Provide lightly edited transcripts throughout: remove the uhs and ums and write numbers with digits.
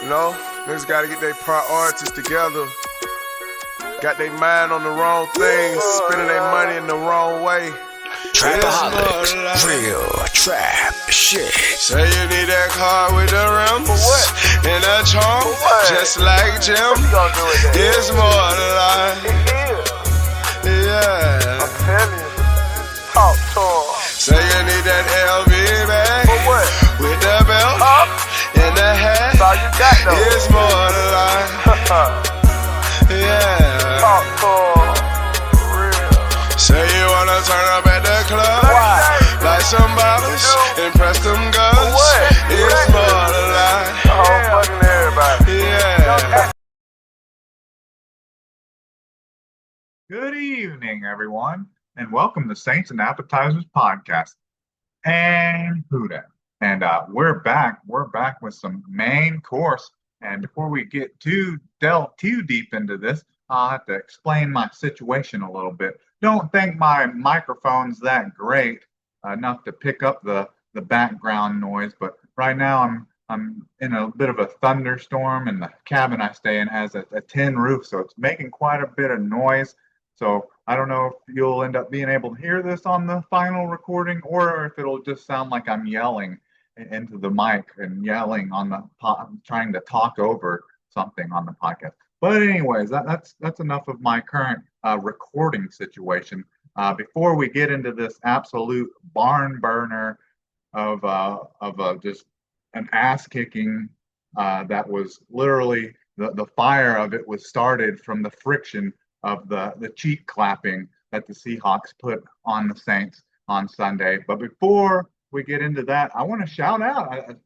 You know, niggas gotta get their priorities together. Got their mind on the wrong things, spending their money in the wrong way. Trapaholics, real trap shit. Say you need that car with the rims and a trunk, just like Jim. It's more than life. Yeah. I'm telling you. Talk to him. Say you need that LV bag with the belt and the hat. That's all you got though. It's more than life. Yeah. Talk to him. Real. Say you wanna turn up at the club, like some bottles, impress them girls. It's more than life. Fucking everybody. Yeah. Good evening, everyone, and welcome to Saints and Appetizers podcast. And who dat? And we're back. We're back with some main course. And before we get delve too deep into this, I'll have to explain my situation a little bit. Don't think my microphone's that great enough to pick up the background noise, but right now I'm in a bit of a thunderstorm, and the cabin I stay in has a tin roof, so it's making quite a bit of noise. So I don't know if you'll end up being able to hear this on the final recording, or if it'll just sound like I'm yelling into the mic and yelling on the trying to talk over something on the podcast. But anyways, that's enough of my current recording situation. Before we get into this absolute barn burner of just an ass kicking that was literally the fire of it was started from the friction of the cheek clapping that the Seahawks put on the Saints on Sunday. But before we get into that, I want to shout out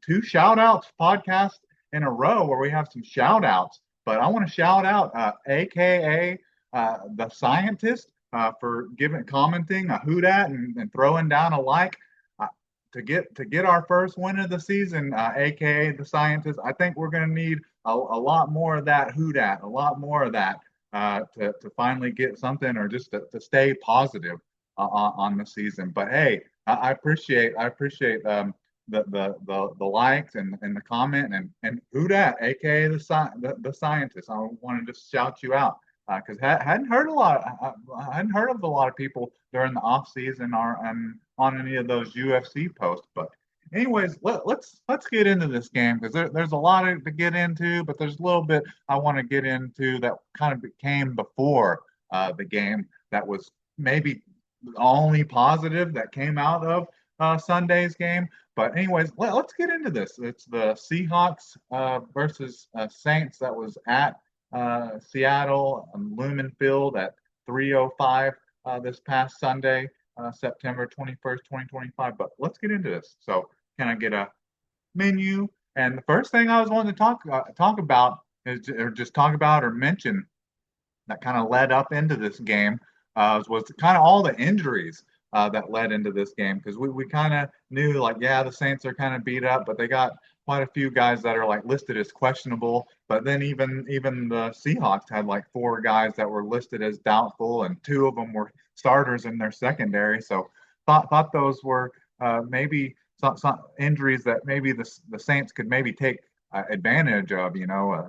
two shout outs podcast in a row where we have some shout outs. But I want to shout out AKA the scientist for commenting a who dat and throwing down a like to get our first win of the season, AKA the scientist. I think we're going to need a lot more of that who dat, a lot more of that to finally get something, or just to stay positive on the season. But hey, I appreciate the likes and the comment and who dat, aka the scientist. I wanted to shout you out because I hadn't heard of a lot of people during the off season or on any of those UFC posts. But anyways, let's get into this game, because there's a lot to get into, but there's a little bit I want to get into that kind of came before the game that was maybe the only positive that came out of Sunday's game. But anyways, let's get into this. It's the Seahawks versus Saints that was at Seattle Lumen Field at 3:05 this past Sunday, September 21st, 2025. But let's get into this. So can I get a menu? And the first thing I was wanting to talk about is, or just talk about or mention, that kind of led up into this game was kind of all the injuries that led into this game, because we kind of knew, like, yeah, the Saints are kind of beat up, but they got quite a few guys that are like listed as questionable. But then even the Seahawks had like 4 guys that were listed as doubtful, and 2 of them were starters in their secondary. So thought those were maybe some injuries that maybe the Saints could maybe take advantage of.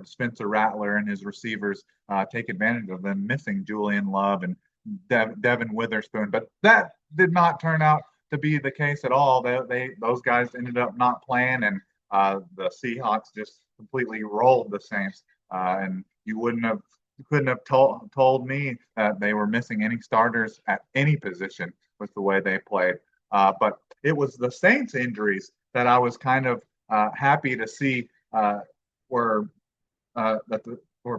Spencer Rattler and his receivers take advantage of them missing Julian Love and Devin Witherspoon. But that did not turn out to be the case at all. Those guys ended up not playing, and the Seahawks just completely rolled the Saints. And you couldn't have told me that they were missing any starters at any position with the way they played. But it was the Saints injuries that I was kind of happy to see were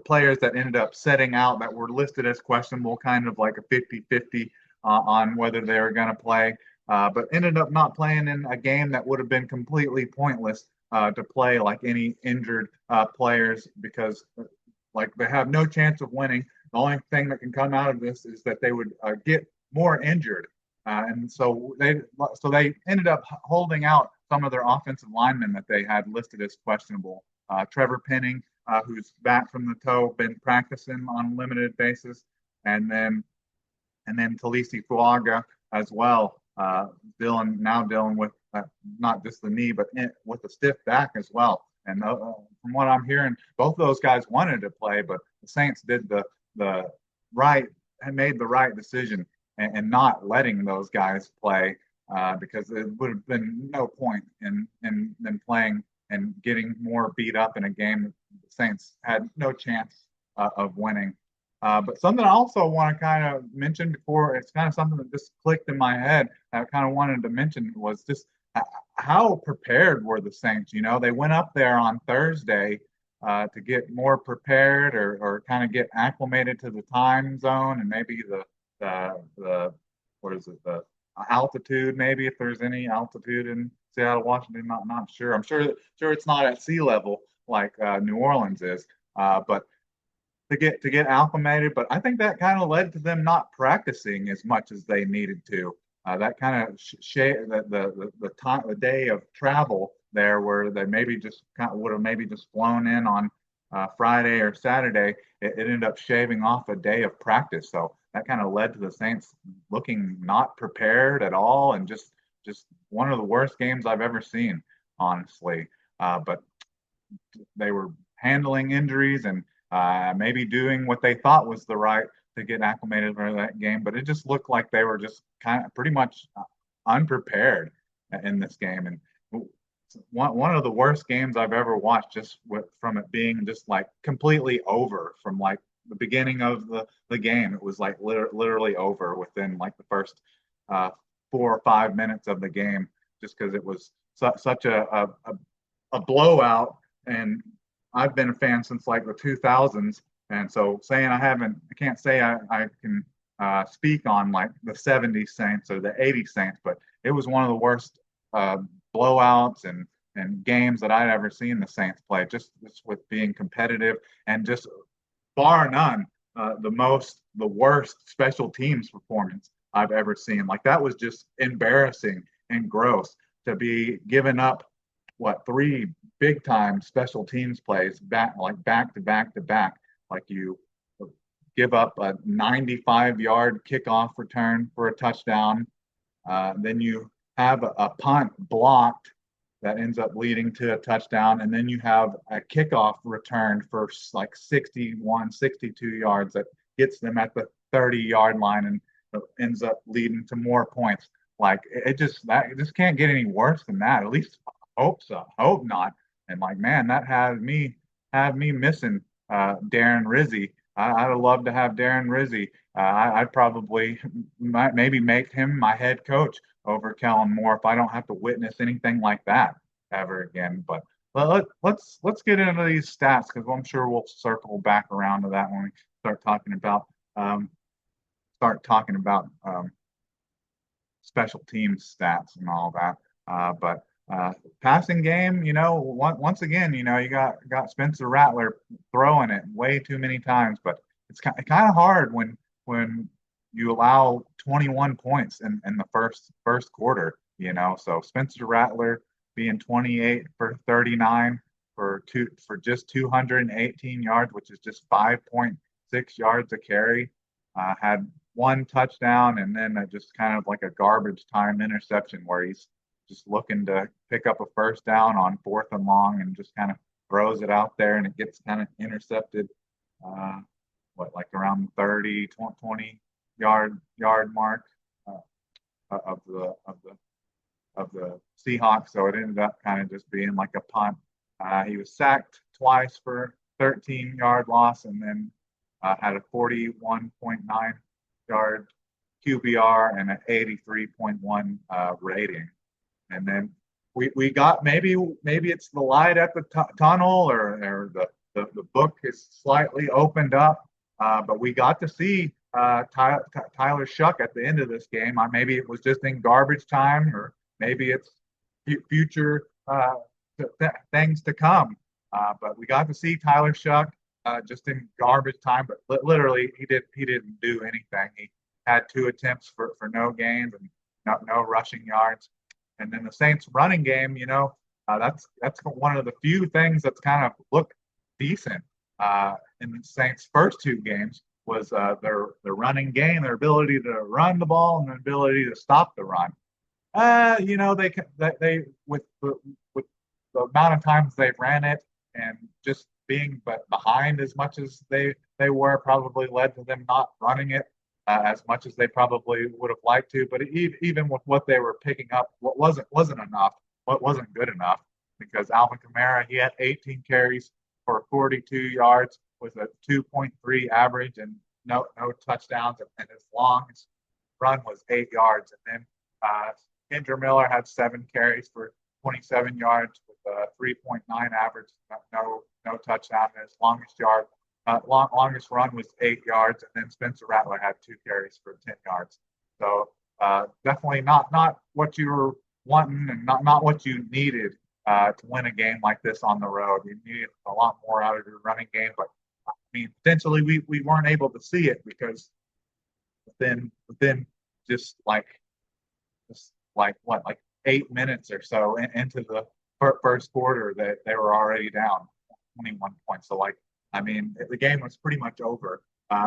players that ended up setting out that were listed as questionable, kind of like a 50-50 on whether they were going to play, but ended up not playing in a game that would have been completely pointless to play like any injured players, because like they have no chance of winning. The only thing that can come out of this is that they would get more injured. And so they ended up holding out some of their offensive linemen that they had listed as questionable. Trevor Penning, who's back from the toe, been practicing on a limited basis, and then Talisi Fuaga as well, dealing with not just the knee, but with a stiff back as well. And from what I'm hearing, both of those guys wanted to play, but the Saints did the right and made the right decision and not letting those guys play because it would have been no point in them playing and getting more beat up in a game that the Saints had no chance of winning. But something I also want to kind of mention before, it's kind of something that just clicked in my head. I kind of wanted to mention was just how prepared were the Saints? You know, they went up there on Thursday to get more prepared or kind of get acclimated to the time zone and maybe the what is it, the altitude, maybe if there's any altitude in Seattle, Washington. Not sure. I'm sure it's not at sea level like New Orleans is, but to get acclimated. But I think that kind of led to them not practicing as much as they needed to. That kind of the time, the day of travel there, where they maybe just kind of would have maybe just flown in on Friday or Saturday. It ended up shaving off a day of practice. So that kind of led to the Saints looking not prepared at all, and just one of the worst games I've ever seen, honestly. But they were handling injuries and maybe doing what they thought was the right to get acclimated for that game, but it just looked like they were just kind of pretty much unprepared in this game. And one of the worst games I've ever watched, just from it being just like completely over from like the beginning of the game. It was like literally over within like the first 4 or 5 minutes of the game, just because it was such a blowout. And I've been a fan since like the 2000s, and so saying I can't say I can speak on like the 70s Saints or the 80s Saints, but it was one of the worst blowouts and games that I'd ever seen the Saints play. Just with being competitive and just bar none, the worst special teams performance I've ever seen. Like that was just embarrassing and gross to be giving up three big time special teams plays back to back to back. Like you give up a 95-yard kickoff return for a touchdown, then you have a punt blocked that ends up leading to a touchdown, and then you have a kickoff return for like 61, 62 yards that gets them at the 30-yard line and ends up leading to more points. Like it just can't get any worse than that. At least hope so. Hope not. And like, man, that had me missing Darren Rizzi. I'd have loved to have Darren Rizzi. I'd probably maybe make him my head coach over Kellen Moore if I don't have to witness anything like that ever again. But let's get into these stats, because I'm sure we'll circle back around to that when we start talking about special teams stats and all that. But passing game, once again, you got Spencer Rattler throwing it way too many times, but it's kind of hard when you allow 21 points in the first quarter, So Spencer Rattler being 28 for 39 for just 218 yards, which is just 5.6 yards a carry. Had one touchdown and then just kind of like a garbage time interception where he's just looking to pick up a first down on 4th and long and just kind of throws it out there and it gets kind of intercepted, like around 30, 20 yard mark of the Seahawks. So it ended up kind of just being like a punt. He was sacked twice for 13-yard loss and then had a 41.9 yard QBR and an 83.1 rating. And then we got maybe it's the light at the tunnel or the book is slightly opened up, but we got to see Tyler Shuck at the end of this game. Maybe it was just in garbage time, or maybe it's future things to come. But we got to see Tyler Shuck just in garbage time, but literally he didn't do anything. He had 2 attempts for no gains and no rushing yards. And then the Saints running game, that's one of the few things that's kind of looked decent in the Saints' first 2 games was their running game, their ability to run the ball and their ability to stop the run. They with the amount of times they ran it and just being behind as much as they were probably led to them not running it as much as they probably would have liked to. But even with what they were picking up, what wasn't enough, what wasn't good enough, because Alvin Kamara, he had 18 carries for 42 yards with a 2.3 average and no touchdowns, and his longest run was 8 yards. And then Kendra Miller had 7 carries for 27 yards with a 3.9 average, no touchdown. And his longest run was 8 yards, and then Spencer Rattler had 2 carries for 10 yards. So definitely not what you were wanting, and not what you needed to win a game like this on the road. You needed a lot more out of your running game, but I mean, potentially we weren't able to see it because within just like 8 minutes or so into the first quarter, that they were already down 21 points. So I mean, the game was pretty much over.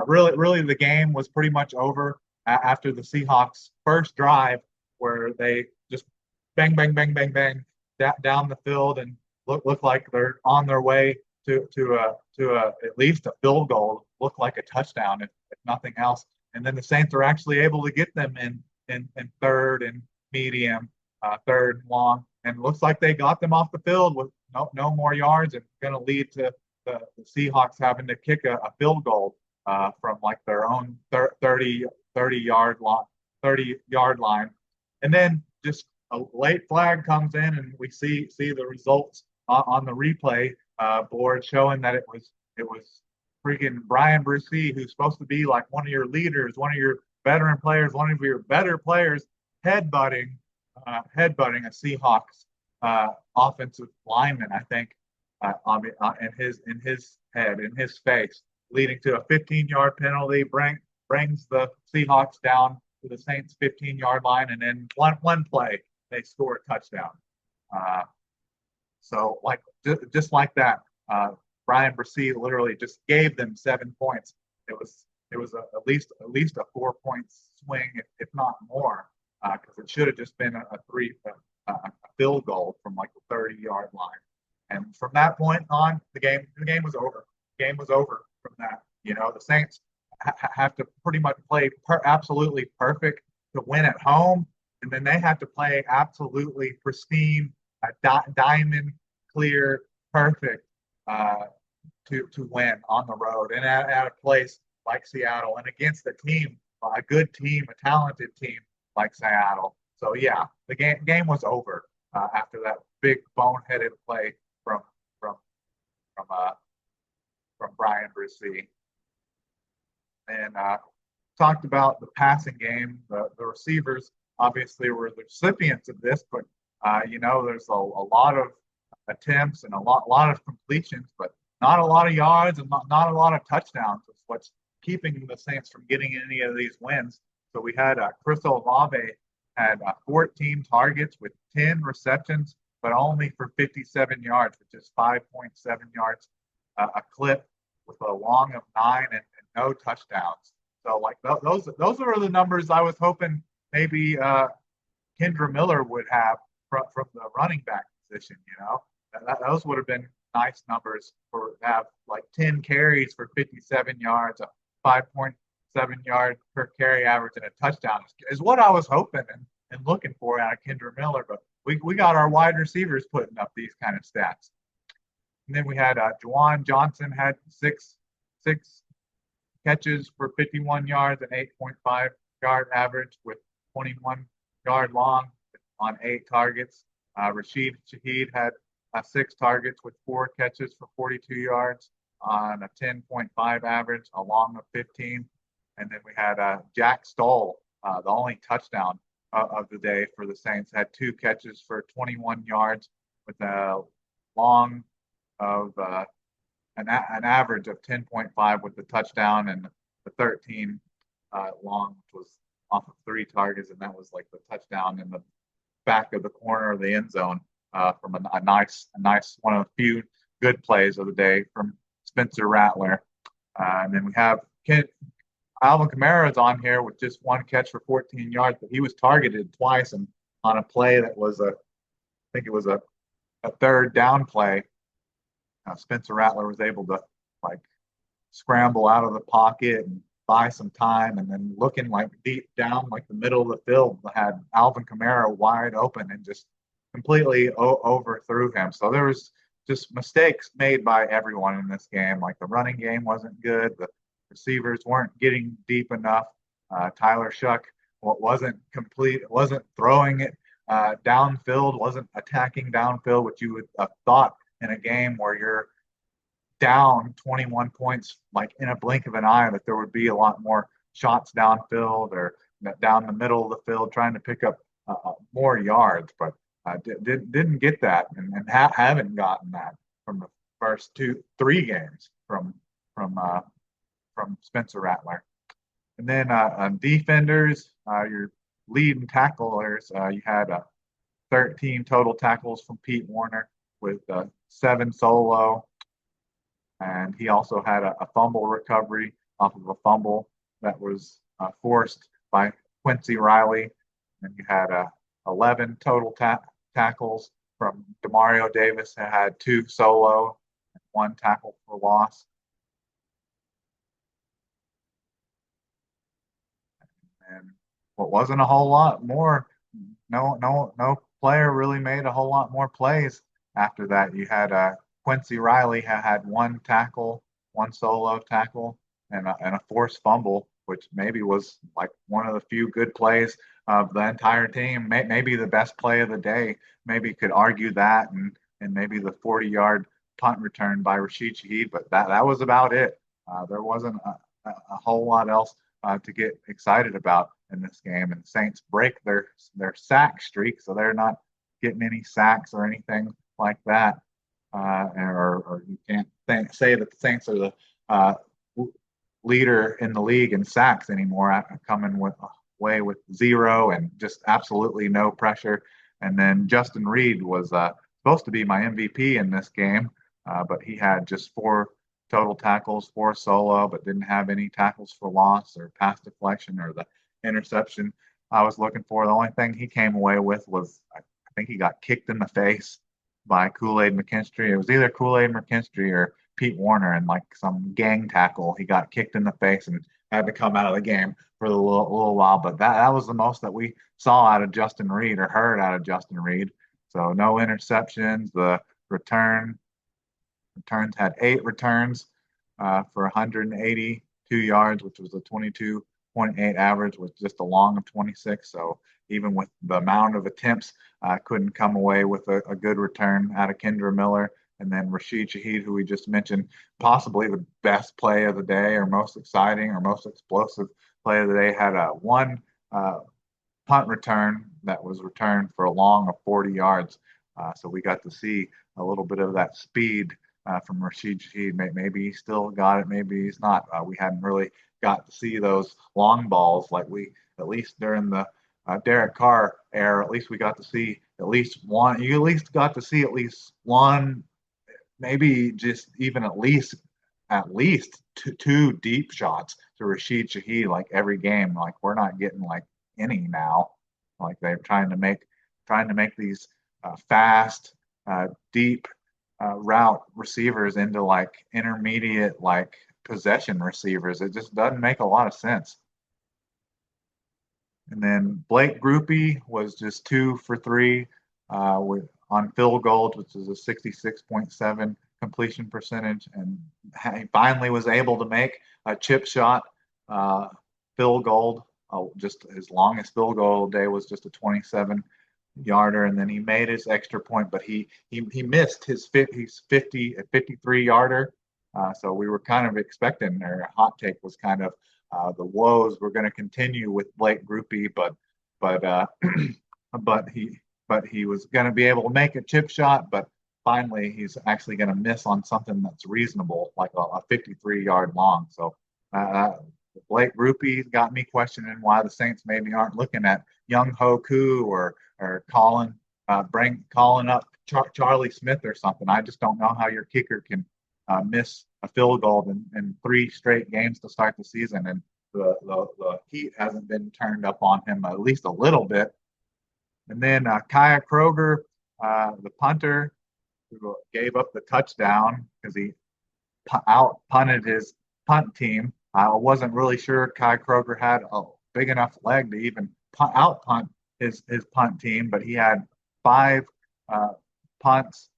Really, the game was pretty much over after the Seahawks' first drive, where they just bang, bang, bang, bang, bang down the field and look like they're on their way to at least a field goal, look like a touchdown if nothing else. And then the Saints are actually able to get them in third and medium, third and long, and it looks like they got them off the field with no more yards, and going to lead to the Seahawks having to kick a field goal from like their own 30 yard line, and then just a late flag comes in, and we see the results on the replay board showing that it was freaking Brian Brucey, who's supposed to be like one of your leaders, one of your veteran players, one of your better players, headbutting a Seahawks offensive lineman, I think, in his face, leading to a 15-yard penalty, brings the Seahawks down to the Saints' 15-yard line, and in one play they score a touchdown. So just like that, Brian Brucey literally just gave them 7 points. It was at least a 4-point swing, if not more, because it should have just been a field goal from like the 30-yard line. And from that point on, the game was over. The game was over from that. You know, the Saints have to pretty much play absolutely perfect to win at home, and then they have to play absolutely pristine, diamond clear, perfect to win on the road and at a place like Seattle and against a team, a good team, a talented team like Seattle. So yeah, the game was over after that big boneheaded play from Brian Brucey. And talked about the passing game. The receivers obviously were the recipients of this, but there's a lot of attempts and a lot of completions, but not a lot of yards and not a lot of touchdowns. Is what's keeping the Saints from getting any of these wins. So we had Chris Olave had 14 targets with 10 receptions, but only for 57 yards, which is 5.7 yards a clip, with a long of 9 and no touchdowns. So like those are the numbers I was hoping maybe Kendra Miller would have from the running back position. Those would have been nice numbers for have like 10 carries for 57 yards, a 5.7 yard per carry average, and a touchdown is what I was hoping and looking for out of Kendra Miller. But we got our wide receivers putting up these kind of stats. And then we had Juwan Johnson had six catches for 51 yards and 8.5 yard average with 21 yard long on 8 targets. Rashid Shaheed had 6 targets with 4 catches for 42 yards on a 10.5 average, a long of 15. And then we had Jack Stoll, the only touchdown of the day for the Saints, had 2 catches for 21 yards with a long of an average of 10.5 with the touchdown, and the 13 long, which was off of 3 targets, and that was like the touchdown in the back of the corner of the end zone from a nice one of the few good plays of the day from Spencer Rattler. And then we have Alvin Kamara is on here with just 1 catch for 14 yards, but he was targeted twice and on a play that was I think it was a a third down play, Spencer Rattler was able to like scramble out of the pocket and buy some time, and then looking like deep down like the middle of the field had Alvin Kamara wide open and just completely overthrew him. So there was just mistakes made by everyone in this game. Like the running game wasn't good, the receivers weren't getting deep enough. Tyler Shuck wasn't throwing it downfield, wasn't attacking downfield, which you would have thought in a game where you're down 21 points, like in a blink of an eye, that there would be a lot more shots downfield or down the middle of the field trying to pick up more yards. But didn't get that, and haven't gotten that from the first three games from Spencer Rattler. And then on defenders, your leading tacklers, you had 13 total tackles from Pete Warner with 7 solo. And he also had a fumble recovery off of a fumble that was forced by Quincy Riley. And you had 11 total tackles from Demario Davis, who had 2 solo and 1 tackle for loss. And what wasn't a whole lot more, no player really made a whole lot more plays after that. You had Quincy Riley had 1 tackle, 1 solo tackle, and a forced fumble, which maybe was like one of the few good plays of the entire team. Maybe the best play of the day. Maybe could argue that, and maybe the 40-yard punt return by Rashid Shaheed, but that was about it. There wasn't a whole lot else to get excited about in this game. And the Saints break their sack streak, so they're not getting any sacks or anything like that. Or you can't say that the Saints are the leader in the league in sacks anymore, coming away with 0 and just absolutely no pressure. And then Justin Reed was supposed to be my MVP in this game, but he had just 4 total tackles, 4 solo, but didn't have any tackles for loss or pass deflection or the interception I was looking for. The only thing he came away with was, I think he got kicked in the face by Kool-Aid McKinstry. It was either Kool-Aid McKinstry or Pete Warner, and like some gang tackle. He got kicked in the face and had to come out of the game for a little while. But that was the most that we saw out of Justin Reed or heard out of Justin Reed. So no interceptions. The returns had 8 returns for 182 yards, which was a 22.8 average with just a long of 26. So even with the amount of attempts, couldn't come away with a good return out of Kendra Miller. And then Rashid Shaheed, who we just mentioned, possibly the best play of the day or most exciting or most explosive play of the day, had 1 punt return that was returned for a long of 40 yards. So we got to see a little bit of that speed from Rashid Shaheed. Maybe he still got it, maybe he's not. We hadn't really got to see those long balls like we, at least during the Derek Carr era, at least we got to see at least one. You at least got to see at least one, maybe just even at least two deep shots to Rashid Shaheed like every game. Like we're not getting like any now. Like they're trying to make these fast, deep route receivers into like intermediate like possession receivers. It just doesn't make a lot of sense. And then Blake Groupie was just 2 for 3 on field goals, which is a 66.7 completion percentage. And he finally was able to make a chip shot field goal. Just his longest field goal day was just a 27-yarder. And then he made his extra point, but he missed his 53-yarder. So we were kind of expecting, or a hot take was kind of, the woes were going to continue with Blake Groupie, but he was going to be able to make a chip shot, but finally he's actually going to miss on something that's reasonable, like a 53-yard long. So Blake Groupie got me questioning why the Saints maybe aren't looking at Young Ho Koo or calling up Charlie Smith or something. I just don't know how your kicker can miss a field goal in 3 straight games to start the season, and the heat hasn't been turned up on him at least a little bit. And then Kaya Kroger, the punter, who gave up the touchdown because he out punted his punt team. I wasn't really sure Kai Kroger had a big enough leg to even out punt his punt team, but he had five uh, punts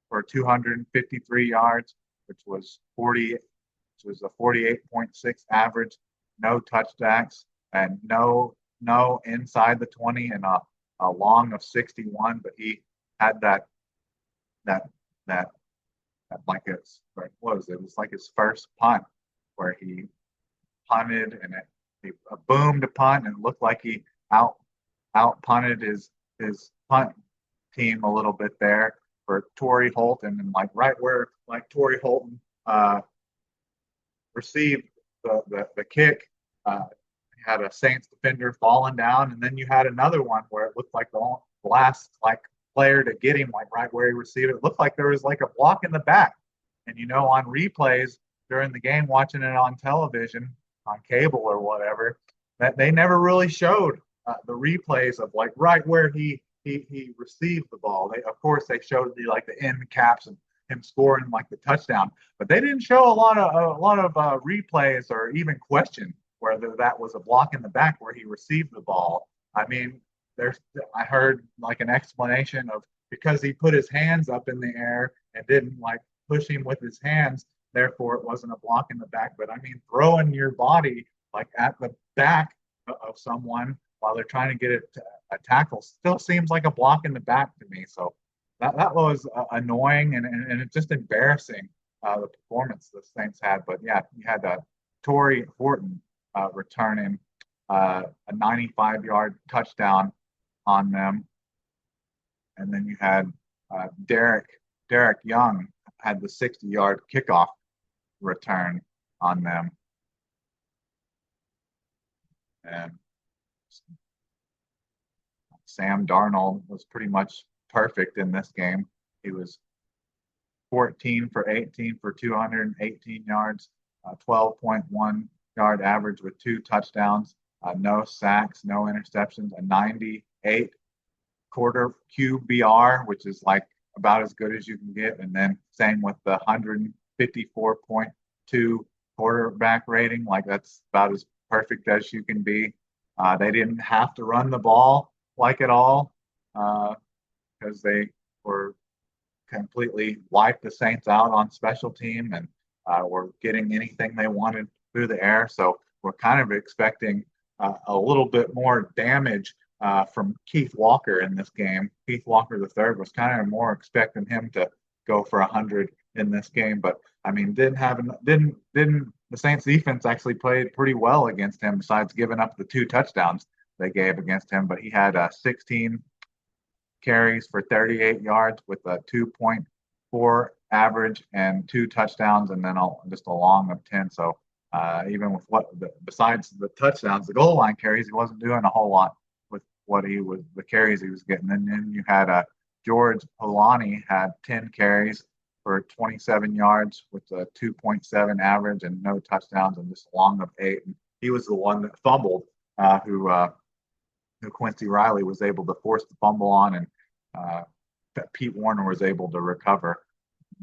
for 253 yards, which was 40, which was a 48.6 average, no touchdowns, and no inside the 20, and a long of 61. But he had that that like it's like what was it? It was like his first punt where he punted and he boomed a punt and it looked like he out punted his punt team a little bit there for Torrey Holton, and like right where like Torrey Holton received the kick, had a Saints defender falling down, and then you had another one where it looked like the last like player to get him like right where he received it. It looked like there was like a block in the back. And on replays during the game, watching it on television, on cable or whatever, that they never really showed the replays of like right where he received the ball. Of course they showed the end caps and him scoring like the touchdown, but they didn't show a lot of replays or even question whether that was a block in the back where he received the ball. I mean, I heard like an explanation of because he put his hands up in the air and didn't like push him with his hands, therefore it wasn't a block in the back. But I mean, throwing your body like at the back of someone while they're trying to get a tackle still seems like a block in the back to me. So that was annoying and it's just embarrassing the performance the Saints had. But yeah, you had Torrey Horton returning a 95-yard touchdown on them, and then you had Derek Young had the 60-yard kickoff return on them, and Sam Darnold was pretty much perfect in this game. He was 14 for 18 for 218 yards, 12.1 yard average with 2 touchdowns, no sacks, no interceptions, a 98 quarter QBR, which is like about as good as you can get. And then same with the 154.2 quarterback rating. Like that's about as perfect as you can be. They didn't have to run the ball like at all because they were completely wiped the Saints out on special team and were getting anything they wanted through the air. So we're kind of expecting a little bit more damage from Keith Walker in this game. Keith Walker III was kind of more expecting him to go for 100 in this game, but I mean, didn't the Saints defense actually played pretty well against him besides giving up the 2 touchdowns they gave against him. But he had 16 carries for 38 yards with a 2.4 average and 2 touchdowns, and then just a long of 10. So even with besides the touchdowns, the goal line carries, he wasn't doing a whole lot with the carries he was getting. And then you had George Polani had 10 carries for 27 yards with a 2.7 average and no touchdowns and just a long of 8. And he was the one that fumbled, who Quincy Riley was able to force the fumble on, and Pete Warner was able to recover.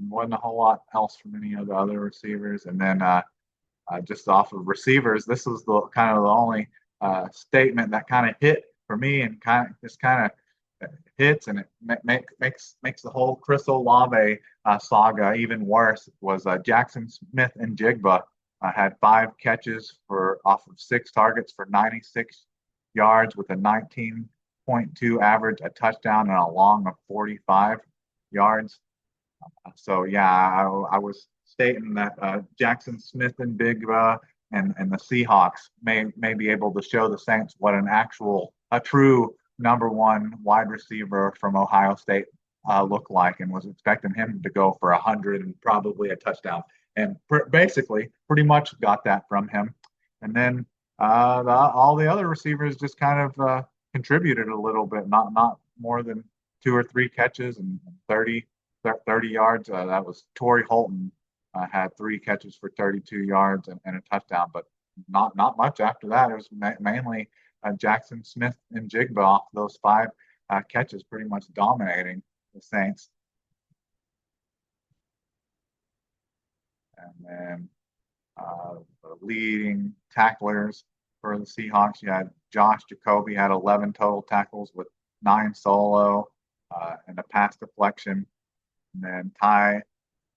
Wasn't a whole lot else from any of the other receivers. And then just off of receivers, this was the kind of the only statement that kind of hit for me and kind of hits, and it makes the whole Chris Olave saga even worse. Was Jackson Smith and Jigba had 5 catches off of 6 targets for 96 yards with a 19.2 average, a touchdown, and a long of 45 yards. So yeah, I was stating that Jackson Smith and Jigba and the Seahawks may be able to show the Saints what a true number 1 wide receiver from Ohio State looked like, and was expecting him to go for 100 and probably a touchdown, and basically pretty much got that from him. And then all the other receivers just kind of contributed a little bit, not more than 2 or 3 catches and 30 yards. That was Torrey Holton had 3 catches for 32 yards and a touchdown, but not much after that. It was mainly Jackson Smith and Jigba off those 5 catches, pretty much dominating the Saints. then the leading tacklers for the Seahawks, you had Josh Jacoby had 11 total tackles with 9 solo and a pass deflection. And then Ty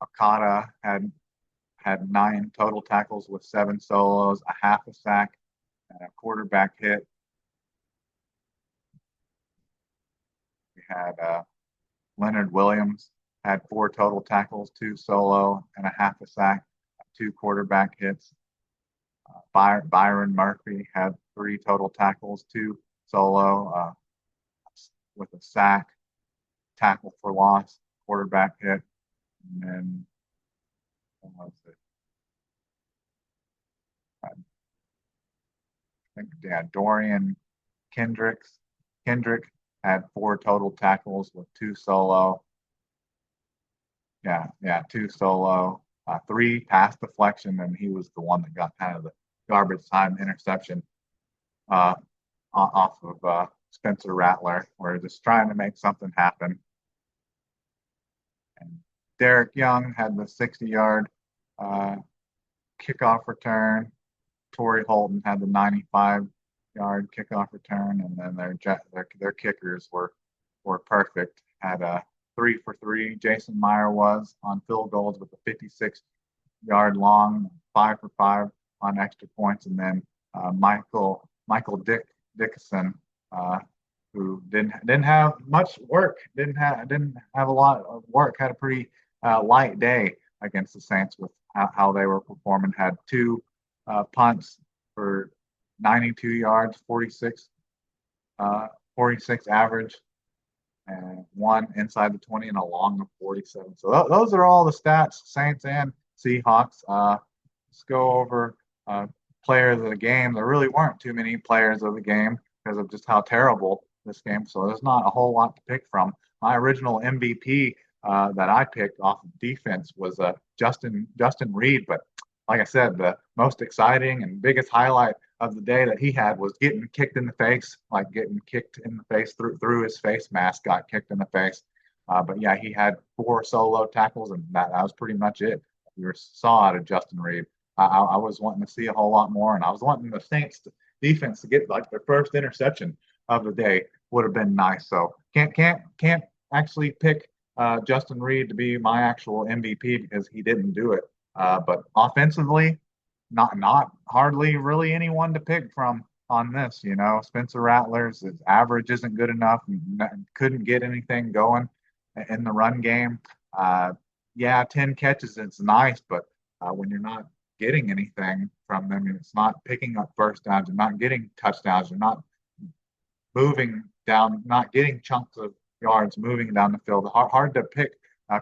Akata had 9 total tackles with 7 solos, a half a sack, and a quarterback hit. We had Leonard Williams had 4 total tackles, 2 solo, and a half a sack, 2 quarterback hits. Byron Murphy had 3 total tackles, 2 solo, with a sack, tackle for loss, quarterback hit, and then what was it? I think Dorian Kendrick had 4 total tackles with 2 solo. Yeah, 2 solo, 3 pass deflection, and he was the one that got kind of the garbage time interception off of Spencer Rattler. We're just trying to make something happen. And Derek Young had the 60-yard kickoff return. Torrey Holton had the 95-yard kickoff return, and then their kickers were perfect. Had a 3 for 3. Jason Meyer was on field goals with a 56-yard long, 5 for 5 on extra points, and then Michael Dickinson, who didn't have much work, didn't have a lot of work, had a pretty light day against the Saints with how they were performing. Had 2 punts for 92 yards, 46 average, and 1 inside the 20 and a long of 47. So those are all the stats, Saints and Seahawks. Let's go over players of the game. There really weren't too many players of the game because of just how terrible this game. So there's not a whole lot to pick from. My original MVP that I picked off of defense was Justin Reed, but like I said, the most exciting and biggest highlight of the day that he had was getting kicked in the face, through his face mask, got kicked in the face. But yeah, he had 4 solo tackles, and that was pretty much it. We saw out of Justin Reed. I was wanting to see a whole lot more, and I was wanting the Saints defense to get like their first interception of the day. Would have been nice. So can't actually pick Justin Reed to be my actual MVP because he didn't do it. But offensively, not hardly really anyone to pick from on this. You know, Spencer Rattler's average isn't good enough. Couldn't get anything going in the run game. Yeah, 10 catches, it's nice, but when you're not getting anything from them, it's not picking up first downs, you're not getting touchdowns, you're not moving down, not getting chunks of yards moving down the field. Hard to pick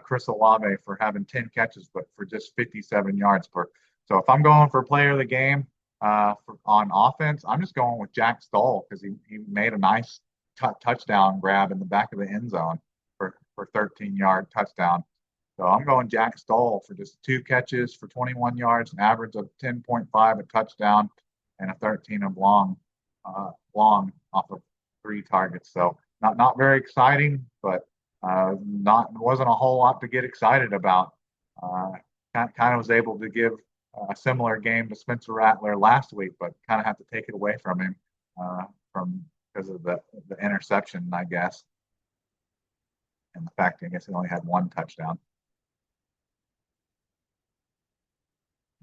Chris Olave for having 10 catches, but for just 57 yards per. So if I'm going for player of the game on offense, I'm just going with Jack Stoll because he made a nice touchdown grab in the back of the end zone for 13-yard touchdown. So I'm going Jack Stoll for just 2 catches for 21 yards, an average of 10.5 a touchdown, and a 13 of long off of 3 targets. So not very exciting, but wasn't a whole lot to get excited about. Kind of was able to give a similar game to Spencer Rattler last week, but kind of have to take it away from him because of the interception, I guess, and the fact I guess he only had 1 touchdown.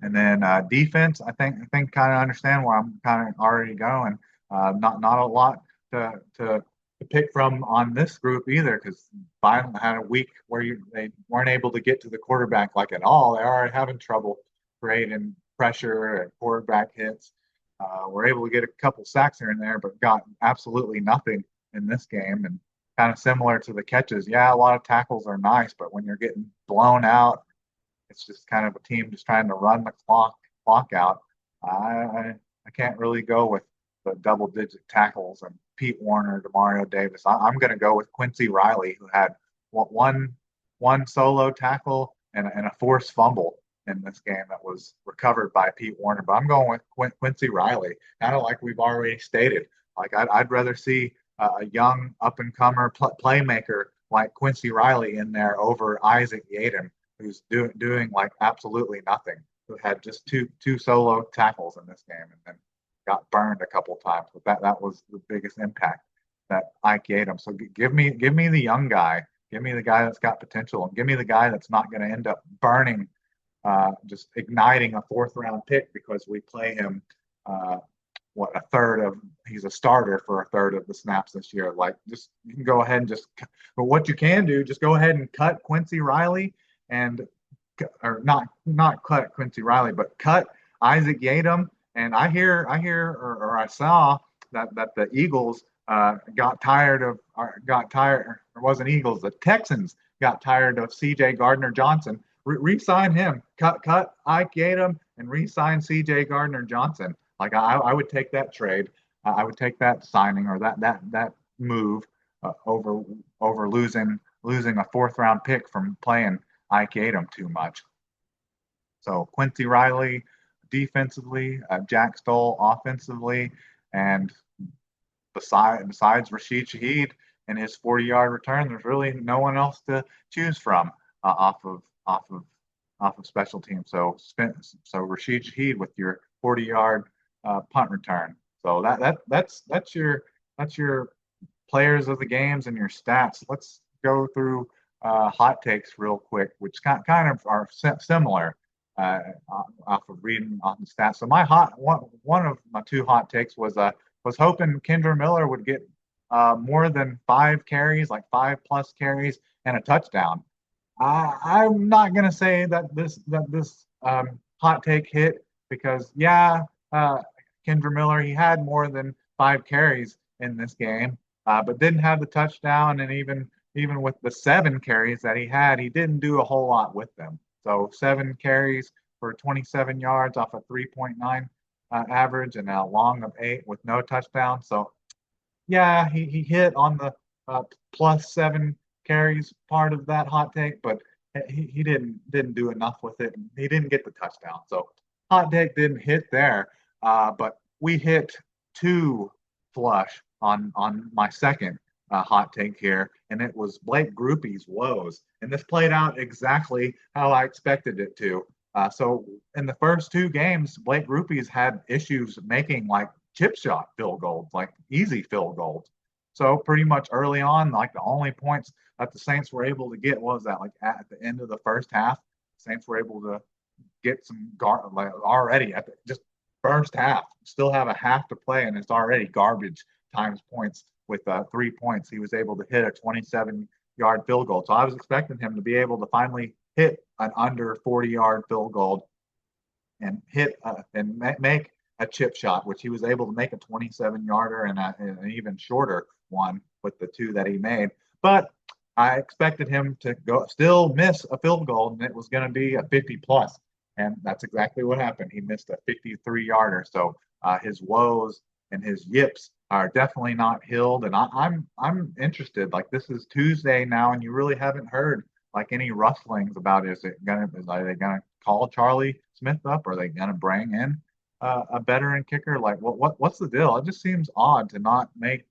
And then defense, I think kind of understand where I'm kind of already going. Not a lot to pick from on this group either, because Biden had a week where they weren't able to get to the quarterback like at all. They are having trouble creating pressure and quarterback hits. We're able to get a couple sacks here and there, but got absolutely nothing in this game. And kind of similar to the catches, yeah, a lot of tackles are nice, but when you're getting blown out, it's just kind of a team just trying to run the clock out. I can't really go with the double-digit tackles and Pete Warner, Demario Davis. I'm going to go with Quincy Riley, who had one solo tackle and a forced fumble in this game that was recovered by Pete Warner. But I'm going with Quincy Riley, kind of like we've already stated. Like I'd rather see a young up-and-comer playmaker like Quincy Riley in there over Isaac Yaden. who's doing like absolutely nothing, who had just two solo tackles in this game and then got burned a couple times. But that was the biggest impact that Ike ate him. So give me the young guy. Give me the guy that's got potential, and give me the guy that's not going to end up burning, just igniting a fourth round pick because we play him. Uh, what a third of he's a starter for a third of the snaps this year. Like, just you can go ahead and just, but what you can do, just go ahead and cut Quincy Riley and or not cut Quincy Riley, but cut Isaac Yadam. And I saw that the Eagles got tired of, or it wasn't Eagles, the Texans got tired of C.J. Gardner Johnson. Re-sign him, cut Ike Yadam, and re-sign C.J. Gardner Johnson. Like, I would take that trade. I would take that signing or that move over losing a fourth round pick from playing Ike Yadam too much. So Quincy Riley defensively, Jack Stoll offensively, and besides Rashid Shaheed and his 40-yard return, there's really no one else to choose from off of special teams. So Rashid Shaheed with your 40-yard punt return. So that's your players of the games and your stats. Let's go through hot takes real quick, which kind of are similar uh, off of reading on the stats. So my one of my two hot takes was hoping Kendra Miller would get more than 5 carries, like 5+ carries and a touchdown. I'm not gonna say that this hot take hit because uh, Kendra Miller, he had more than 5 carries in this game, but didn't have the touchdown, and even with the 7 carries that he had, he didn't do a whole lot with them. So 7 carries for 27 yards off a 3.9 average and a long of 8 with no touchdown. So yeah, he hit on the +7 carries part of that hot take, but he didn't do enough with it. He didn't get the touchdown. So hot take didn't hit there, but we hit two flush on my second hot take here, and it was Blake Grupe's woes. And this played out exactly how I expected it to. So in the first 2 games, Blake Grupe's had issues making like chip shot field goals, like easy field goals. So pretty much early on, like the only points that the Saints were able to get was that like at the end of the first half, Saints were able to get some like already at the just first half. Still have a half to play, and it's already garbage times points with 3 points. He was able to hit a 27-yard field goal. So I was expecting him to be able to finally hit an under 40-yard field goal and make a chip shot, which he was able to make a 27-yarder and an even shorter one with the 2 that he made. But I expected him to still miss a field goal, and it was going to be a 50+. And that's exactly what happened. He missed a 53-yarder. So his woes and his yips are definitely not healed. And I'm interested. Like, this is Tuesday now, and you really haven't heard like any rustlings about are they gonna call Charlie Smith up? Are they gonna bring in a veteran kicker? Like, what's the deal? It just seems odd to not make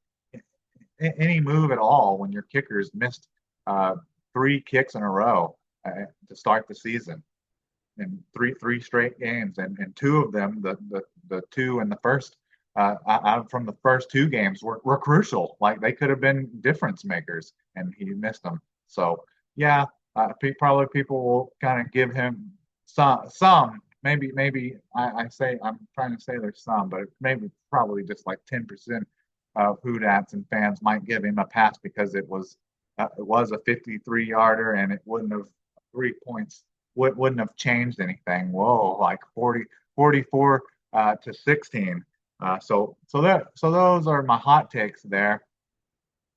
any move at all when your kicker's missed 3 kicks in a row to start the season in three straight games, and 2 of them, the 2 in the first from the first 2 games were crucial. Like, they could have been difference makers, and he missed them. So yeah, probably people will kind of give him some maybe I'm trying to say there's some, but maybe probably just like 10% of Hoodats and fans might give him a pass because it was a 53-yarder, and it wouldn't have 3 points wouldn't have changed anything. Whoa, like 44 to 16. So those are my hot takes there,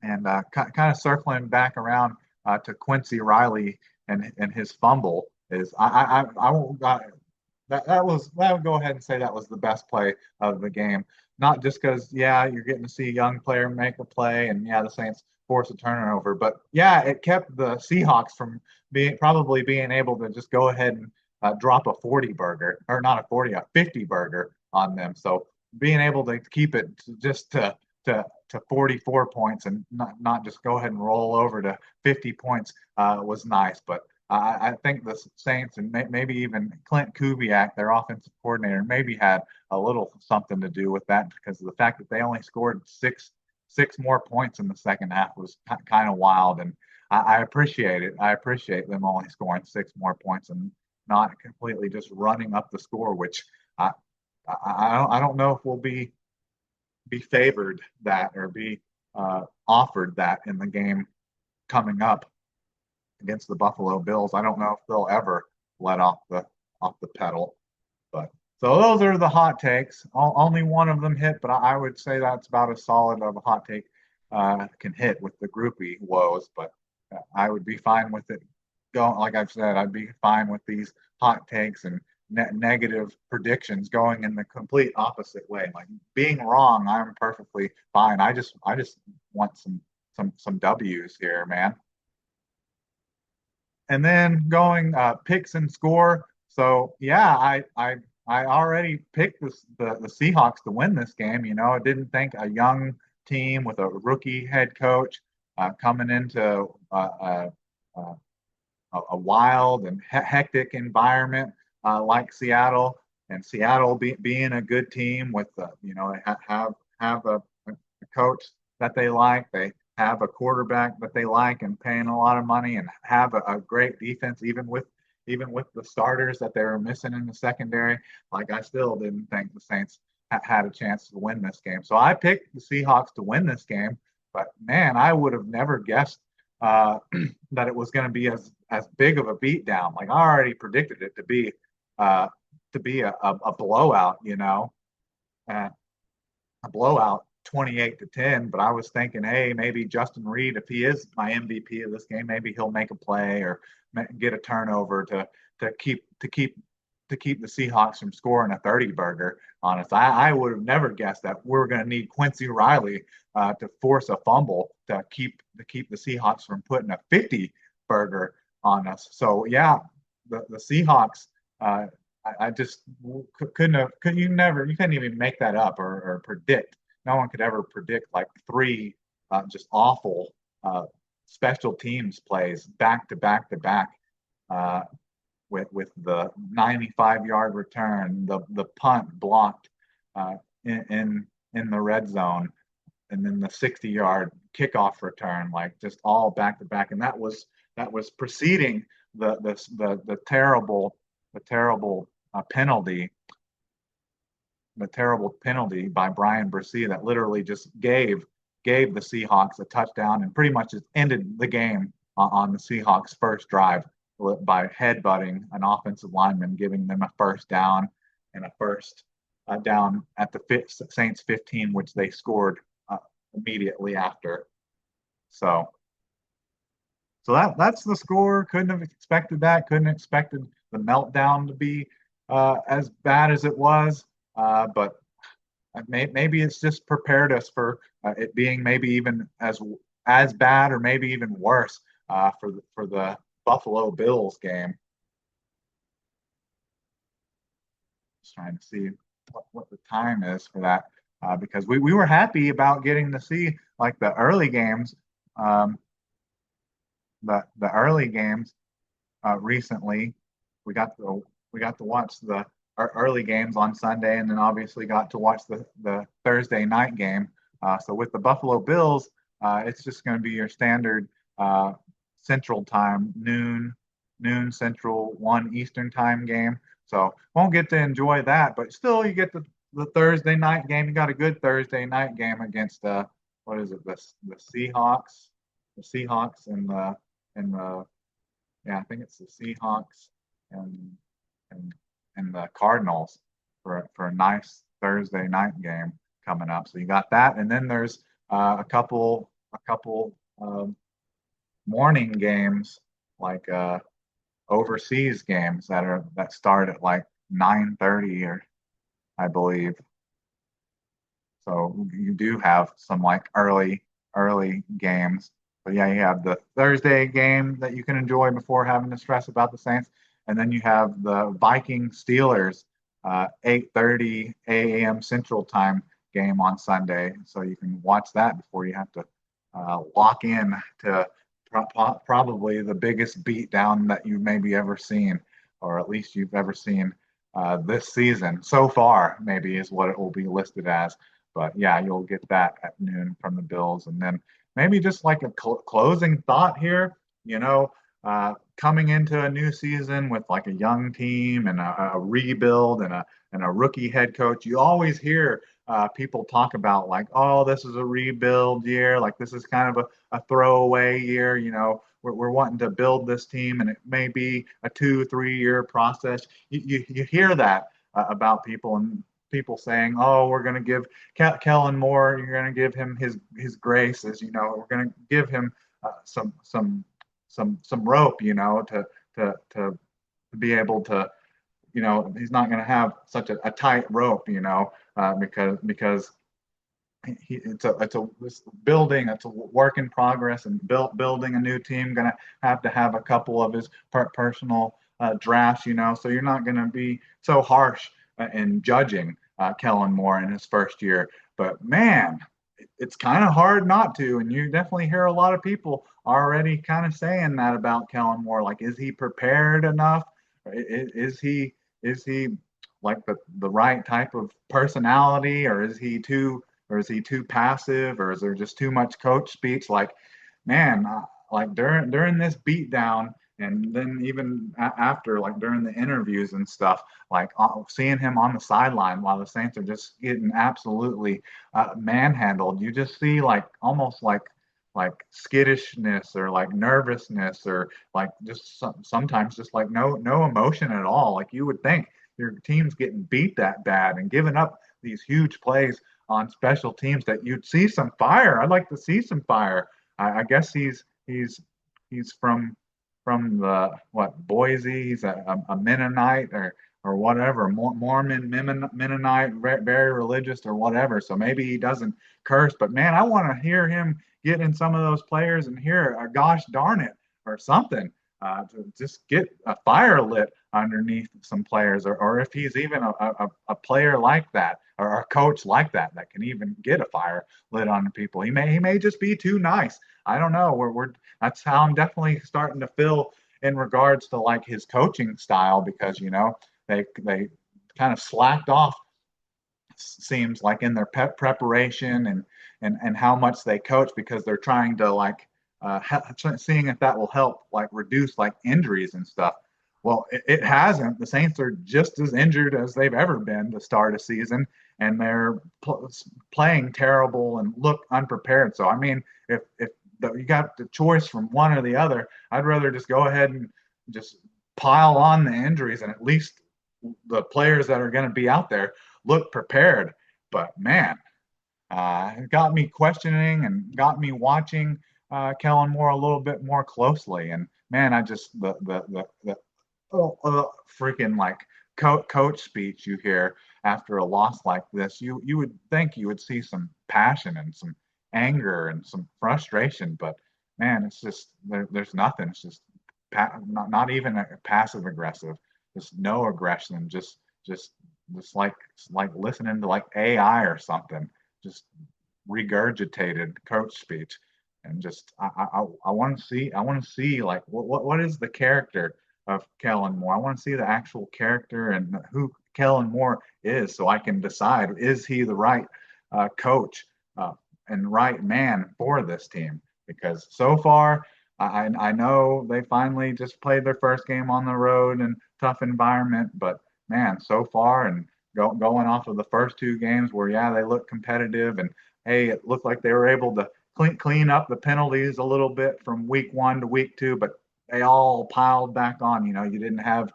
and kind of circling back around to Quincy Riley and his fumble is I won't that would go ahead and say that was the best play of the game. Not just because you're getting to see a young player make a play, and the Saints force a turnover, but it kept the Seahawks from probably being able to just go ahead and drop a 40 burger, or not a 40, a 50 burger on them. So being able to keep it just to 44 points and not just go ahead and roll over to 50 points was nice. But I think the Saints and maybe even Clint Kubiak, their offensive coordinator, maybe had a little something to do with that because of the fact that they only scored six more points in the second half was kind of wild. And I appreciate it. I appreciate them only scoring six more points and not completely just running up the score, which I I don't know if we'll be favored that or be offered that in the game coming up against the Buffalo Bills. I don't know if they'll ever let off the pedal. But so those are the hot takes. Only one of them hit, but I would say that's about as solid of a hot take can hit with the groupie woes. But I would be fine with it going. Like I've said, I'd be fine with these hot takes and negative predictions going in the complete opposite way. Like being wrong, I'm perfectly fine. I just want some W's here, man. And then going picks and score. So yeah, I already picked the Seahawks to win this game. You know, I didn't think a young team with a rookie head coach coming into a wild and hectic environment like Seattle, and Seattle being a good team with you know have a coach that they like. They have a quarterback that they like and paying a lot of money, and have a great defense even with the starters that they were missing in the secondary. Like I still didn't think the Saints had a chance to win this game. So I picked the Seahawks to win this game. But man, I would have never guessed that it was going to be as big of a beatdown. Like I already predicted it to be a blowout, you know, uh, a blowout 28-10. But I was thinking, hey, maybe Justin Reed, if he is my MVP of this game, maybe he'll make a play or get a turnover to keep the Seahawks from scoring a 30 burger on us. I would have never guessed that we're going to need Quincy Riley to force a fumble to keep the Seahawks from putting a 50 burger on us. So yeah, the Seahawks. I just you couldn't even make that up or predict. No one could ever predict like three just awful special teams plays back to back to back with the 95-yard return, the punt blocked in the red zone, and then the 60-yard kickoff return, like just all back to back. And that was preceding the terrible penalty, the terrible penalty by Brian Bresee that literally just gave the Seahawks a touchdown and pretty much just ended the game on the Seahawks' first drive by headbutting an offensive lineman, giving them a first down and a first down at the Saints 15, which they scored immediately after. So that's the score. Couldn't have expected that. Couldn't have expected the meltdown to be as bad as it was. But maybe it's just prepared us for it being maybe even as bad or maybe even worse for the Buffalo Bills game. Just trying to see what the time is for that because we were happy about getting to see like the early games, the early games recently. We got to watch the early games on Sunday, and then obviously got to watch the Thursday night game. So with the Buffalo Bills, it's just going to be your standard Central Time, noon Central, 1 Eastern Time game. So won't get to enjoy that, but still you get the Thursday night game. You got a good Thursday night game against what is it, the Seahawks, and the yeah, I think it's the Seahawks and and the Cardinals for a nice Thursday night game coming up. So you got that, and then there's a couple morning games like overseas games that start at like 9:30 or I believe. So you do have some like early games. But yeah, you have the Thursday game that you can enjoy before having to stress about the Saints, and then you have the Viking Steelers 8:30 a.m. Central Time game on Sunday. So you can watch that before you have to lock in to probably the biggest beatdown that you've maybe ever seen, or at least you've ever seen this season so far, maybe is what it will be listed as. But yeah, you'll get that at noon from the Bills. And then maybe just like a closing thought here, coming into a new season with like a young team and a rebuild and a rookie head coach, you always hear people talk about like, oh, this is a rebuild year, like this is kind of a throwaway year. We're wanting to build this team, and it may be a 2 3 year process. You hear that about people, and people saying, oh, we're going to give Kellen Moore, you're going to give him his grace, as we're going to give him some rope, to be able to, he's not going to have such a tight rope, because it's building, it's a work in progress, and building a new team, going to have a couple of his personal drafts, so you're not going to be so harsh in judging Kellen Moore in his first year. But man, it's kind of hard not to, and you definitely hear a lot of people already kind of saying that about Kellen Moore. Like, is he prepared enough? Is he like the right type of personality, or is he too passive, or is there just too much coach speech? Like, man, like during this beatdown, and then even after, like during the interviews and stuff, like seeing him on the sideline while the Saints are just getting absolutely manhandled, you just see like almost like skittishness, or like nervousness, or like just sometimes just like no emotion at all. Like, you would think your team's getting beat that bad and giving up these huge plays on special teams that you'd see some fire. I'd like to see some fire. I guess he's from the Boise. He's a Mennonite, or whatever, Mormon, Mennonite, very religious or whatever. So maybe he doesn't curse, but man, I want to hear him get in some of those players and hear a gosh darn it or something, to just get a fire lit underneath some players, or if he's even a player like that, or a coach like that can even get a fire lit on people. He may just be too nice. I don't know. That's how I'm definitely starting to feel in regards to like his coaching style, because they kind of slacked off, seems like, in their preparation and how much they coach, because they're trying to like seeing if that will help like reduce like injuries and stuff. Well, it hasn't. The Saints are just as injured as they've ever been to start a season, and they're playing terrible and look unprepared. So I mean, if you got the choice from one or the other, I'd rather just go ahead and just pile on the injuries, and at least the players that are going to be out there look prepared. But man, it got me questioning and got me watching Kellen Moore a little bit more closely. And man, I just the freaking like coach speech you hear after a loss like this, you would think you would see some passion and some anger and some frustration, but man, it's just there's nothing. It's just not even a passive aggressive, just no aggression, just like listening to like AI or something, just regurgitated coach speech. And just I want to see like what is the character of Kellen Moore. I want to see the actual character and who Kellen Moore is, so I can decide, is he the right coach and right man for this team? Because so far, I know they finally just played their first game on the road in tough environment, but man, so far, and going off of the first 2 games where, yeah, they looked competitive, and hey, it looked like they were able to clean up the penalties a little bit from week 1 to week 2, but they all piled back on. You didn't have,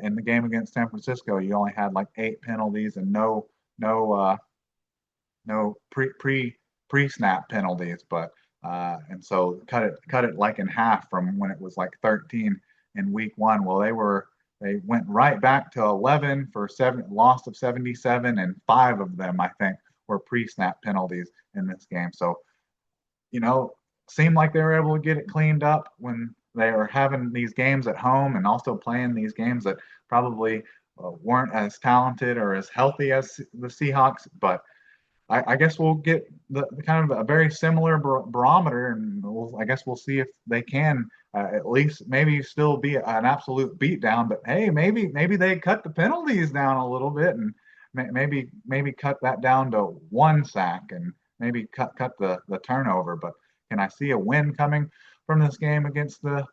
in the game against San Francisco, you only had like 8 penalties and no pre snap penalties, but and so cut it like in half from when it was like 13 in week 1. Well, they went right back to 11 for loss of 77, and 5 of them, I think, were pre-snap penalties in this game. So, seemed like they were able to get it cleaned up when they were having these games at home, and also playing these games that probably weren't as talented or as healthy as the Seahawks. But I guess we'll get the kind of a very similar barometer, and I guess we'll see if they can at least maybe still be an absolute beatdown. But hey, maybe they cut the penalties down a little bit, and maybe cut that down to one sack, and maybe cut the turnover. But can I see a win coming from this game against the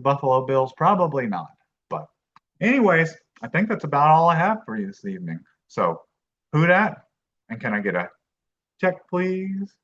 Buffalo Bills? Probably not. But anyways, I think that's about all I have for you this evening. So, who dat? And can I get a check, please?